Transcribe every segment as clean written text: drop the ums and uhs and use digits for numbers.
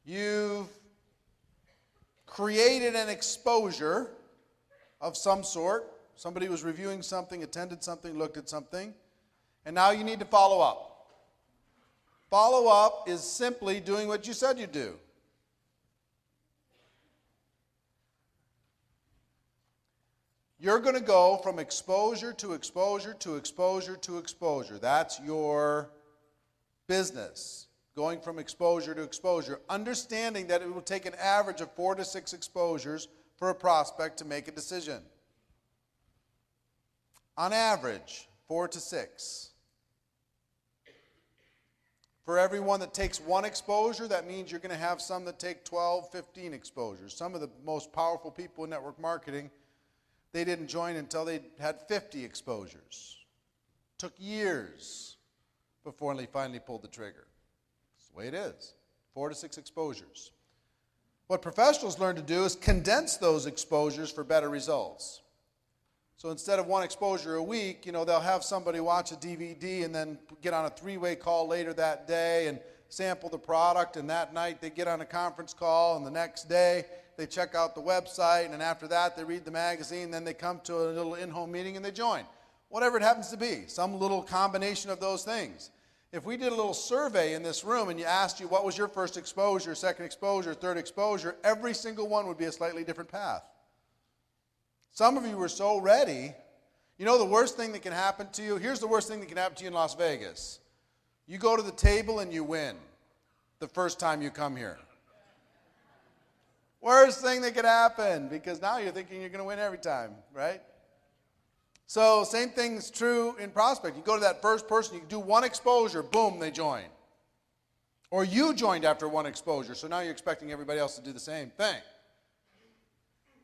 You've created an exposure of some sort. Somebody was reviewing something, attended something, looked at something, and now you need to follow up. Follow up is simply doing what you said you'd do. You're going to go from exposure to exposure to exposure to exposure. That's your business. Going from exposure to exposure. Understanding that it will take an average of 4 to 6 exposures for a prospect to make a decision. On average, 4 to 6. For everyone that takes 1 exposure, that means you're going to have some that take 12, 15 exposures. Some of the most powerful people in network marketing, they didn't join until they had 50 exposures. Took years before they finally pulled the trigger. That's the way it is. 4 to 6 exposures. What professionals learn to do is condense those exposures for better results. So instead of 1 exposure a week, they'll have somebody watch a DVD and then get on a 3-way call later that day and sample the product, and that night they get on a conference call, and the next day they check out the website, and then after that they read the magazine, then they come to a little in-home meeting and they join. Whatever it happens to be, some little combination of those things. If we did a little survey in this room and you asked you what was your first exposure, second exposure, third exposure, every single one would be a slightly different path. Some of you were so ready. The worst thing that can happen to you, here's the worst thing that can happen to you in Las Vegas. You go to the table and you win the first time you come here. Worst thing that could happen, because now you're thinking you're going to win every time, right? So same thing's true in prospect. You go to that first person, you do 1 exposure, boom, they join. Or you joined after 1 exposure, so now you're expecting everybody else to do the same thing.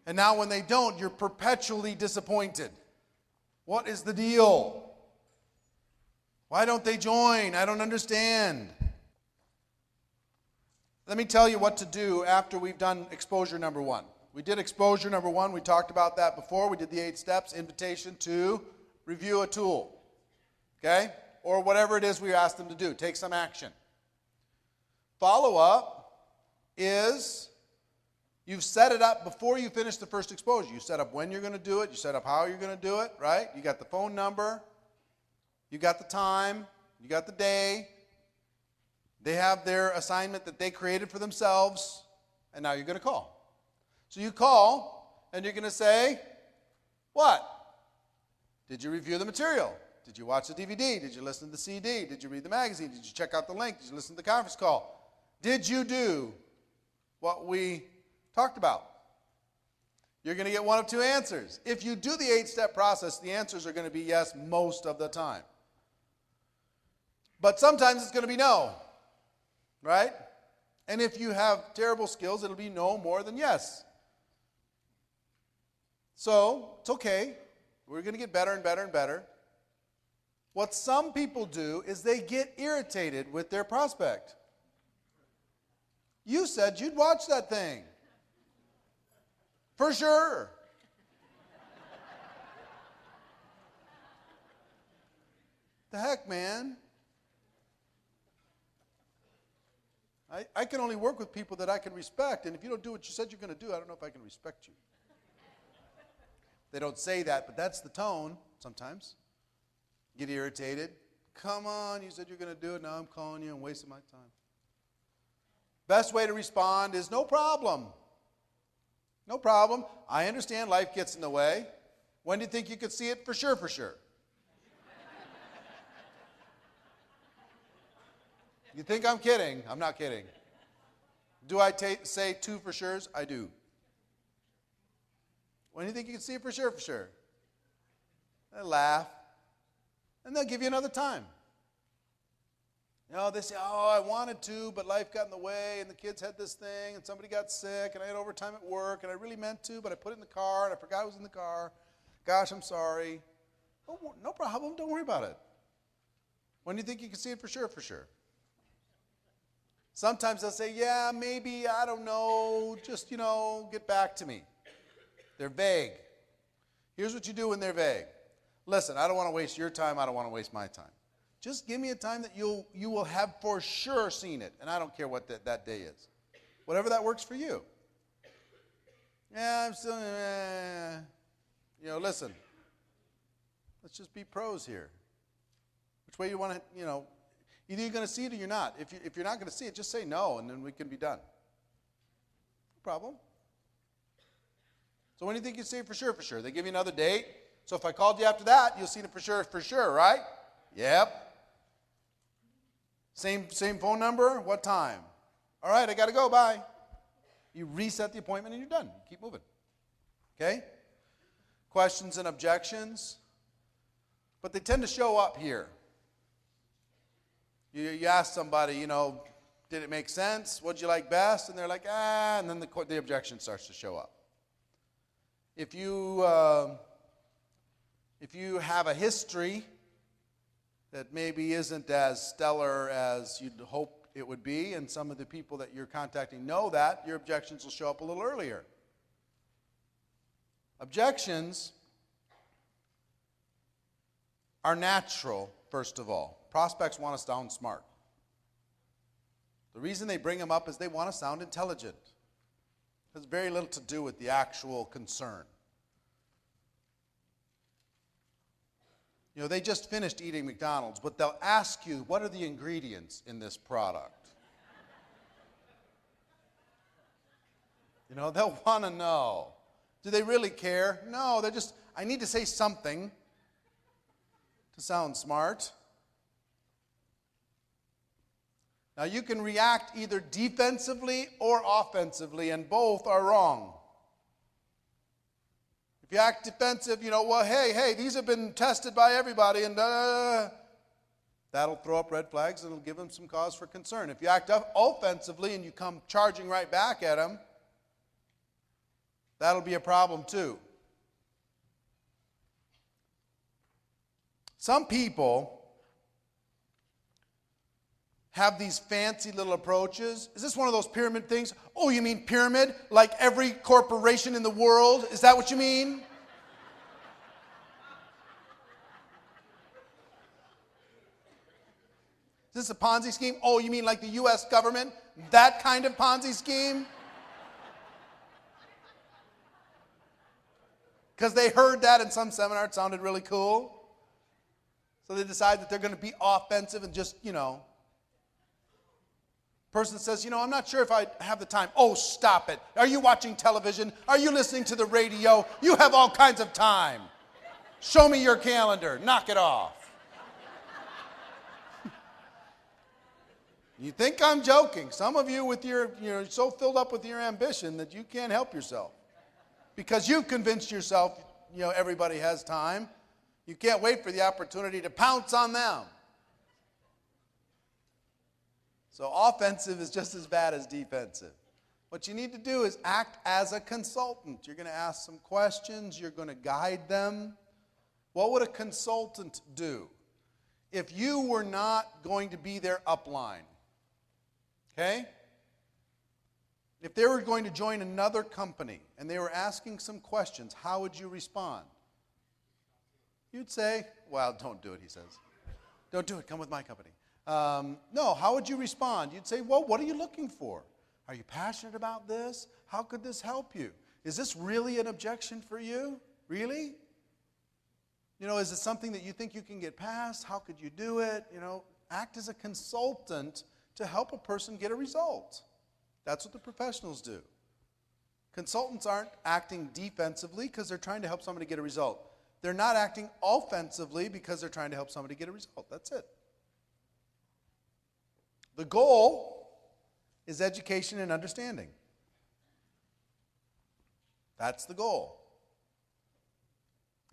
And now when they don't, you're perpetually disappointed. What is the deal? Why don't they join? I don't understand. Let me tell you what to do after we've done exposure number 1. We did exposure number 1. We talked about that before. We did the 8 steps, invitation to review a tool. Okay? Or whatever it is we asked them to do. Take some action. Follow-up is you've set it up before you finish the first exposure. You set up when you're going to do it. You set up how you're going to do it, right? You got the phone number. You got the time. You got the day. They have their assignment that they created for themselves, and now you're going to call. So you call, and you're going to say, what? Did you review the material? Did you watch the DVD? Did you listen to the CD? Did you read the magazine? Did you check out the link? Did you listen to the conference call? Did you do what we talked about? You're going to get 1 of 2 answers. If you do the 8-step process, the answers are going to be yes most of the time. But sometimes it's going to be no. Right? And if you have terrible skills, it'll be no more than yes. So, it's okay. We're going to get better and better and better. What some people do is they get irritated with their prospect. You said you'd watch that thing. For sure. The heck, man? I can only work with people that I can respect, and if you don't do what you said you're going to do, I don't know if I can respect you. They don't say that, but that's the tone sometimes. Get irritated. Come on, you said you're going to do it, now I'm calling you and wasting my time. Best way to respond is no problem. No problem. I understand life gets in the way. When do you think you could see it? For sure, for sure. You think I'm kidding? I'm not kidding. Do I say 2 for sures? I do. When do you think you can see it for sure? For sure. They laugh. And they'll give you another time. They say, I wanted to, but life got in the way, and the kids had this thing, and somebody got sick, and I had overtime at work, and I really meant to, but I put it in the car, and I forgot it was in the car. Gosh, I'm sorry. Oh, no problem. Don't worry about it. When do you think you can see it for sure? For sure. Sometimes they'll say, yeah, maybe, I don't know, just, get back to me. They're vague. Here's what you do when they're vague. Listen, I don't want to waste your time. I don't want to waste my time. Just give me a time that you will have for sure seen it, and I don't care what that day is. Whatever that works for you. Yeah, I'm still, listen. Let's just be pros here. Which way you want to, either you're going to see it or you're not. If you're not going to see it, just say no, and then we can be done. No problem. So when do you think you see it for sure? For sure. They give you another date. So if I called you after that, you'll see it for sure, right? Yep. Same phone number? What time? All right, I got to go. Bye. You reset the appointment and you're done. Keep moving. Okay? Questions and objections. But they tend to show up here. You ask somebody, did it make sense? What'd you like best? And they're like, and then the objection starts to show up. If you have a history that maybe isn't as stellar as you'd hope it would be, and some of the people that you're contacting know that, your objections will show up a little earlier. Objections are natural, first of all. Prospects want to sound smart. The reason they bring them up is they want to sound intelligent. It has very little to do with the actual concern. They just finished eating McDonald's, but they'll ask you, what are the ingredients in this product? They'll want to know. Do they really care? No, they're just, I need to say something to sound smart. Now you can react either defensively or offensively, and both are wrong. If you act defensive, hey, these have been tested by everybody, and that'll throw up red flags and it'll give them some cause for concern. If you act offensively and you come charging right back at them, that'll be a problem too. Some people have these fancy little approaches. Is this one of those pyramid things? Oh, you mean pyramid? Like every corporation in the world? Is that what you mean? Is this a Ponzi scheme? Oh, you mean like the U.S. government? That kind of Ponzi scheme? Because they heard that in some seminar, it sounded really cool. So they decide that they're going to be offensive and just, Person says, I'm not sure if I have the time. Oh, stop it. Are you watching television? Are you listening to the radio? You have all kinds of time. Show me your calendar. Knock it off. You think I'm joking. Some of you you're so filled up with your ambition that you can't help yourself. Because you've convinced yourself, everybody has time. You can't wait for the opportunity to pounce on them. So offensive is just as bad as defensive. What you need to do is act as a consultant. You're going to ask some questions. You're going to guide them. What would a consultant do if you were not going to be their upline? Okay? If they were going to join another company and they were asking some questions, how would you respond? You'd say, well, don't do it, he says. Don't do it. Come with my company. No, how would you respond? You'd say, well, what are you looking for? Are you passionate about this? How could this help you? Is this really an objection for you? Really? Is it something that you think you can get past? How could you do it? Act as a consultant to help a person get a result. That's what the professionals do. Consultants aren't acting defensively because they're trying to help somebody get a result. They're not acting offensively because they're trying to help somebody get a result. That's it. The goal is education and understanding. That's the goal.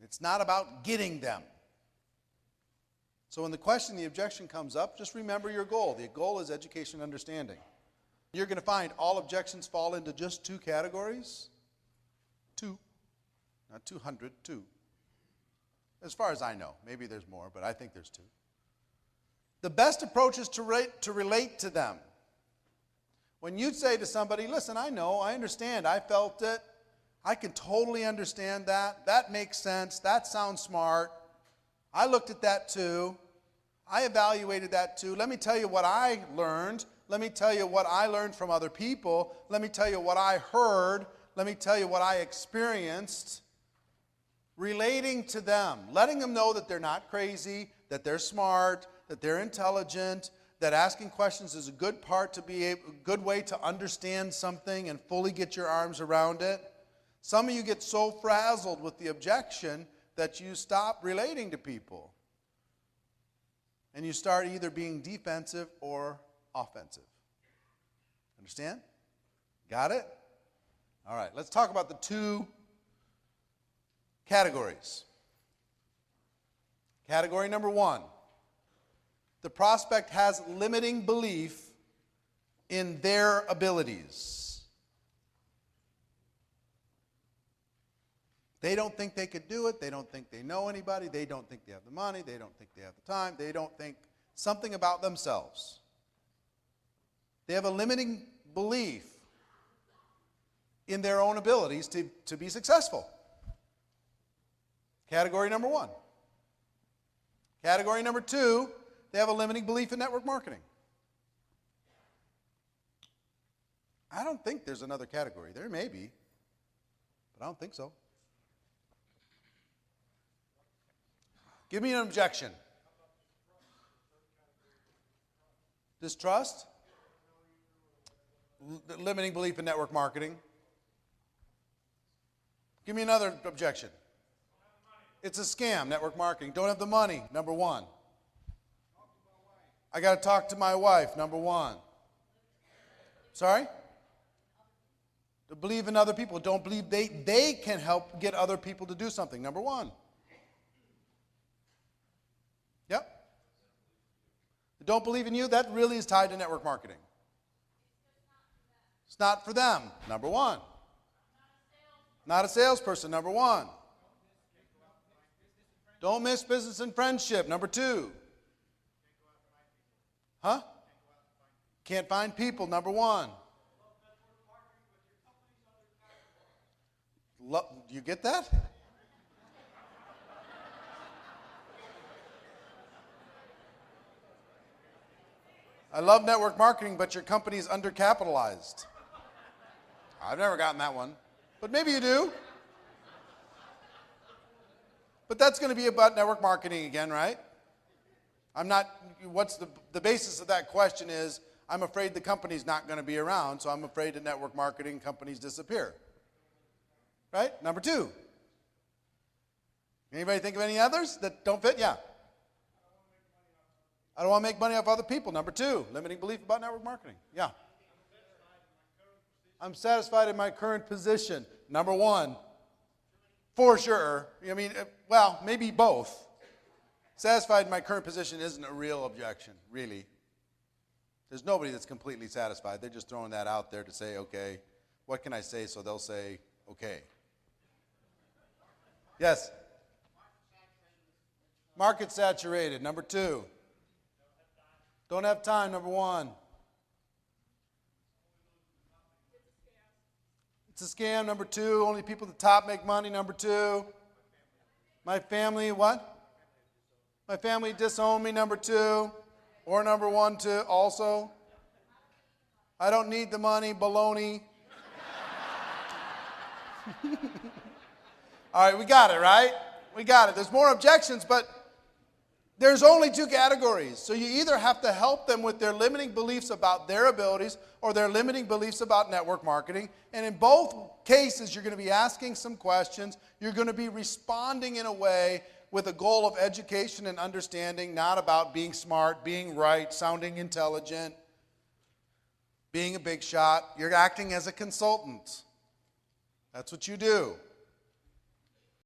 It's not about getting them. So when the objection comes up, just remember your goal. The goal is education and understanding. You're going to find all objections fall into just two categories. Two. Not 200, two. As far as I know. Maybe there's more, but I think there's two. The best approach is to relate to them. When you say to somebody, listen, I know, I understand, I felt it, I can totally understand that, that makes sense, that sounds smart, I looked at that too, I evaluated that too, let me tell you what I learned, Let me tell you what I learned from other people. Let me tell you what I heard. Let me tell you what I experienced. Relating to them, letting them know that they're not crazy, that they're smart, that they're intelligent, that asking questions is a good good way to understand something and fully get your arms around it. Some of you get so frazzled with the objection that you stop relating to people. And you start either being defensive or offensive. Understand? Got it? All right, let's talk about the two categories. Category number one. The prospect has limiting belief in their abilities. They don't think they could do it. They don't think they know anybody. They don't think they have the money. They don't think they have the time. They don't think something about themselves. They have a limiting belief in their own abilities to be successful. Category number one. Category number two, they have a limiting belief in network marketing. I don't think there's another category. There may be, but I don't think so. Give me an objection. Distrust? Limiting belief in network marketing. Give me another objection. It's a scam, network marketing. Don't have the money, number one. I got to talk to my wife, number one. Sorry? To believe in other people. Don't believe they can help get other people to do something, number one. Yep. Don't believe in you, that really is tied to network marketing. It's not for them, number one. Not a salesperson, number one. Don't miss business and friendship, number two. Huh? Can't find people, number one. You get that? I love network marketing, but your company is undercapitalized. I've never gotten that one, but maybe you do. But that's going to be about network marketing again, right? What's the basis of that question is, I'm afraid the company's not going to be around, so I'm afraid that network marketing companies disappear. Right? Number two. Anybody think of any others that don't fit? Yeah. I don't want to make money off other people. Number two, limiting belief about network marketing. Yeah. I'm satisfied in my current position. Number one. For sure. I mean, well, maybe both. Satisfied in my current position isn't a real objection, really. There's nobody that's completely satisfied. They're just throwing that out there to say, okay, what can I say? So they'll say, okay. Yes? Market saturated, number two. Don't have time, number one. It's a scam, number two. Only people at the top make money, number two. My family, what? My family disowned me, number two. Or number one, too, also. I don't need the money, baloney. All right, we got it, right? We got it. There's more objections, but there's only two categories. So you either have to help them with their limiting beliefs about their abilities or their limiting beliefs about network marketing. And in both cases, you're going to be asking some questions. You're going to be responding in a way with a goal of education and understanding, not about being smart, being right, sounding intelligent, being a big shot. You're acting as a consultant. That's what you do.